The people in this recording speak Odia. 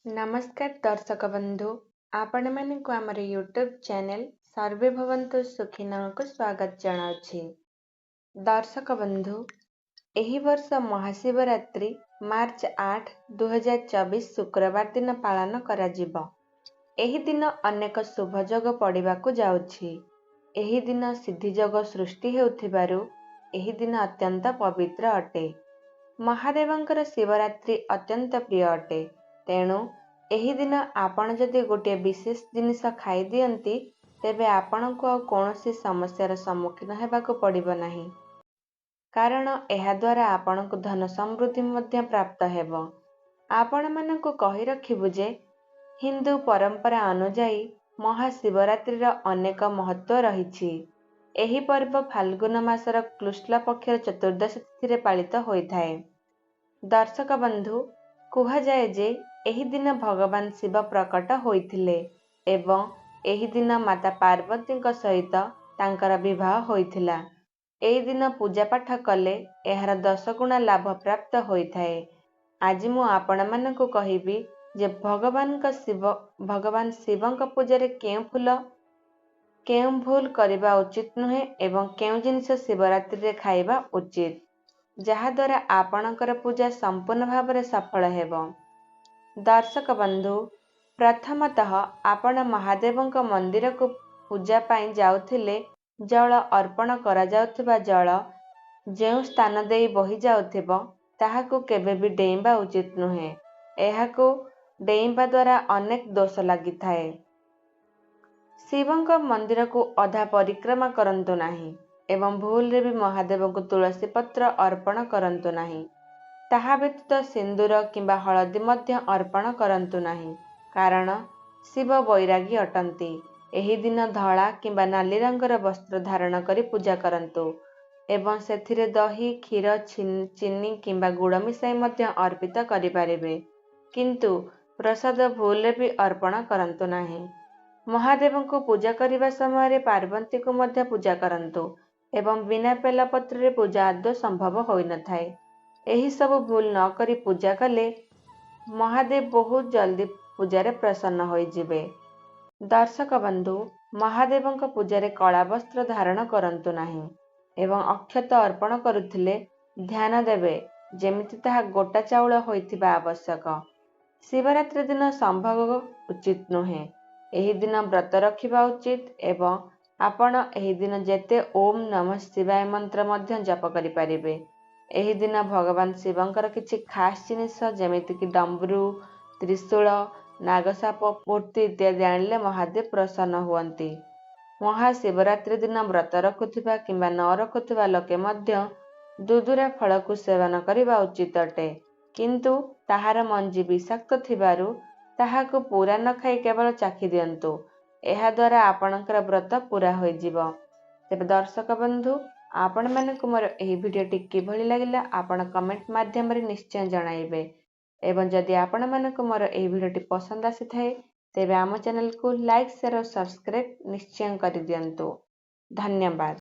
ନମସ୍କାର ଦର୍ଶକ ବନ୍ଧୁ, ଆପଣମାନଙ୍କୁ ଆମର ୟୁଟ୍ୟୁବ୍ ଚ୍ୟାନେଲ୍ ସର୍ବେ ଭବନ୍ତୁ ସୁଖିନଙ୍କୁ ସ୍ୱାଗତ ଜଣାଉଛି। ଦର୍ଶକ ବନ୍ଧୁ, ଏହି ବର୍ଷ ମହାଶିବରାତ୍ରି ମାର୍ଚ୍ଚ 8, 2024 ଶୁକ୍ରବାର ଦିନ ପାଳନ କରାଯିବ। ଏହି ଦିନ ଅନେକ ଶୁଭ ଯୋଗ ପଡ଼ିବାକୁ ଯାଉଛି। ଏହି ଦିନ ସିଦ୍ଧିଯୋଗ ସୃଷ୍ଟି ହେଉଥିବାରୁ ଏହି ଦିନ ଅତ୍ୟନ୍ତ ପବିତ୍ର ଅଟେ। ମହାଦେବଙ୍କର ଶିବରାତ୍ରି ଅତ୍ୟନ୍ତ ପ୍ରିୟ ଅଟେ। ତେଣୁ ଏହି ଦିନ ଆପଣ ଯଦି ଗୋଟିଏ ବିଶେଷ ଜିନିଷ ଖାଇଦିଅନ୍ତି, ତେବେ ଆପଣଙ୍କୁ ଆଉ କୌଣସି ସମସ୍ୟାର ସମ୍ମୁଖୀନ ହେବାକୁ ପଡ଼ିବ ନାହିଁ। କାରଣ ଏହାଦ୍ୱାରା ଆପଣଙ୍କୁ ଧନ ସମୃଦ୍ଧି ମଧ୍ୟ ପ୍ରାପ୍ତ ହେବ। ଆପଣମାନଙ୍କୁ କହି ରଖିବୁ ଯେ, ହିନ୍ଦୁ ପରମ୍ପରା ଅନୁଯାୟୀ ମହାଶିବରାତ୍ରିର ଅନେକ ମହତ୍ତ୍ୱ ରହିଛି। ଏହି ପର୍ବ ଫାଲ୍ଗୁନ ମାସର କୃଷ୍ଣ ପକ୍ଷର ଚତୁର୍ଦ୍ଦଶୀ ତିଥିରେ ପାଳିତ ହୋଇଥାଏ। ଦର୍ଶକ ବନ୍ଧୁ, କୁହାଯାଏ ଯେ ଏହି ଦିନ ଭଗବାନ ଶିବ ପ୍ରକଟ ହୋଇଥିଲେ ଏବଂ ଏହି ଦିନ ମାତା ପାର୍ବତୀଙ୍କ ସହିତ ତାଙ୍କର ବିବାହ ହୋଇଥିଲା। ଏହି ଦିନ ପୂଜାପାଠ କଲେ ଏହାର 10 ଗୁଣା ଲାଭ ପ୍ରାପ୍ତ ହୋଇଥାଏ। ଆଜି ମୁଁ ଆପଣମାନଙ୍କୁ କହିବି ଯେ ଭଗବାନ ଶିବଙ୍କ ପୂଜାରେ କେଉଁ ଭୁଲ କରିବା ଉଚିତ ନୁହେଁ ଏବଂ କେଉଁ ଜିନିଷ ଶିବରାତ୍ରିରେ ଖାଇବା ଉଚିତ, ଯାହାଦ୍ୱାରା ଆପଣଙ୍କର ପୂଜା ସମ୍ପୂର୍ଣ୍ଣ ଭାବରେ ସଫଳ ହେବ। ଦର୍ଶକ ବନ୍ଧୁ, ପ୍ରଥମତଃ ଆପଣ ମହାଦେବଙ୍କ ମନ୍ଦିରକୁ ପୂଜା ପାଇଁ ଯାଉଥିଲେ ଜଳ ଅର୍ପଣ କରାଯାଉଥିବା ଜଳ ଯେଉଁ ସ୍ଥାନ ଦେଇ ବହି ଯାଉଥିବ, ତାହାକୁ କେବେ ବି ଡେଇଁବା ଉଚିତ ନୁହେଁ। ଏହାକୁ ଡେଇଁବା ଦ୍ୱାରା ଅନେକ ଦୋଷ ଲାଗିଥାଏ। ଶିବଙ୍କ ମନ୍ଦିରକୁ ଅଧା ପରିକ୍ରମା କରନ୍ତୁ ନାହିଁ ଏବଂ ଭୁଲରେ ବି ମହାଦେବଙ୍କୁ ତୁଳସୀ ପତ୍ର ଅର୍ପଣ କରନ୍ତୁ ନାହିଁ। ତାହା ବ୍ୟତୀତ ସିନ୍ଦୁର କିମ୍ବା ହଳଦୀ ମଧ୍ୟ ଅର୍ପଣ କରନ୍ତୁ ନାହିଁ, କାରଣ ଶିବ ବୈରାଗୀ ଅଟନ୍ତି। ଏହି ଦିନ ଧଳା କିମ୍ବା ନାଲି ରଙ୍ଗର ବସ୍ତ୍ର ଧାରଣ କରି ପୂଜା କରନ୍ତୁ ଏବଂ ସେଥିରେ ଦହି, କ୍ଷୀର, ଚିନି କିମ୍ବା ଗୁଡ଼ ମିଶାଇ ମଧ୍ୟ ଅର୍ପିତ କରିପାରିବେ, କିନ୍ତୁ ପ୍ରସାଦ ଭୁଲରେ ବି ଅର୍ପଣ କରନ୍ତୁ ନାହିଁ। ମହାଦେବଙ୍କୁ ପୂଜା କରିବା ସମୟରେ ପାର୍ବତୀଙ୍କୁ ମଧ୍ୟ ପୂଜା କରନ୍ତୁ ଏବଂ ବିନା ବେଲପତ୍ରରେ ପୂଜା ଆଦୌ ସମ୍ଭବ ହୋଇନଥାଏ। ଏହି ସବୁ ଭୁଲ ନ କରି ପୂଜା କଲେ ମହାଦେବ ବହୁତ ଜଲ୍ଦି ପୂଜାରେ ପ୍ରସନ୍ନ ହୋଇଯିବେ। ଦର୍ଶକ ବନ୍ଧୁ, ମହାଦେବଙ୍କ ପୂଜାରେ କଳା ବସ୍ତ୍ର ଧାରଣ କରନ୍ତୁ ନାହିଁ ଏବଂ ଅକ୍ଷତ ଅର୍ପଣ କରୁଥିଲେ ଧ୍ୟାନ ଦେବେ ଯେମିତି ତାହା ଗୋଟା ଚାଉଳ ହୋଇଥିବା ଆବଶ୍ୟକ। ଶିବରାତ୍ରି ଦିନ ସମ୍ଭୋଗ ଉଚିତ ନୁହେଁ। ଏହି ଦିନ ବ୍ରତ ରଖିବା ଉଚିତ ଏବଂ ଆପଣ ଏହି ଦିନ ଯେତେ ଓମ୍ ନମଃ ଶିବାୟ ମନ୍ତ୍ର ମଧ୍ୟ ଜପ କରିପାରିବେ। ଏହି ଦିନ ଭଗବାନ ଶିବଙ୍କର କିଛି ଖାସ୍ ଜିନିଷ ଯେମିତିକି ଡମ୍ବରୁ, ତ୍ରିଶୂଳ, ନାଗସାପ ମୂର୍ତ୍ତି ଇତ୍ୟାଦି ଆଣିଲେ ମହାଦେବ ପ୍ରସନ୍ନ ହୁଅନ୍ତି। ମହାଶିବରାତ୍ରି ଦିନ ବ୍ରତ ରଖୁଥିବା କିମ୍ବା ନ ରଖୁଥିବା ଲୋକେ ମଧ୍ୟ ଦୁଦୁରା ଫଳକୁ ସେବନ କରିବା ଉଚିତ ଅଟେ, କିନ୍ତୁ ତାହାର ମଞ୍ଜି ବିଷାକ୍ତ ଥିବାରୁ ତାହାକୁ ପୂରା ନ ଖାଇ କେବଳ ଚାଖି ଦିଅନ୍ତୁ। ଏହାଦ୍ୱାରା ଆପଣଙ୍କର ବ୍ରତ ପୂରା ହୋଇଯିବ। ତେବେ ଦର୍ଶକ ବନ୍ଧୁ, ଆପଣମାନଙ୍କୁ ମୋର ଏହି ଭିଡ଼ିଓଟି କିଭଳି ଲାଗିଲା ଆପଣ କମେଣ୍ଟ ମାଧ୍ୟମରେ ନିଶ୍ଚୟ ଜଣାଇବେ ଏବଂ ଯଦି ଆପଣମାନଙ୍କୁ ମୋର ଏହି ଭିଡ଼ିଓଟି ପସନ୍ଦ ଆସିଥାଏ, ତେବେ ଆମ ଚ୍ୟାନେଲକୁ ଲାଇକ୍, ସେୟାର ଓ ସବସ୍କ୍ରାଇବ୍ ନିଶ୍ଚୟ କରିଦିଅନ୍ତୁ। ଧନ୍ୟବାଦ।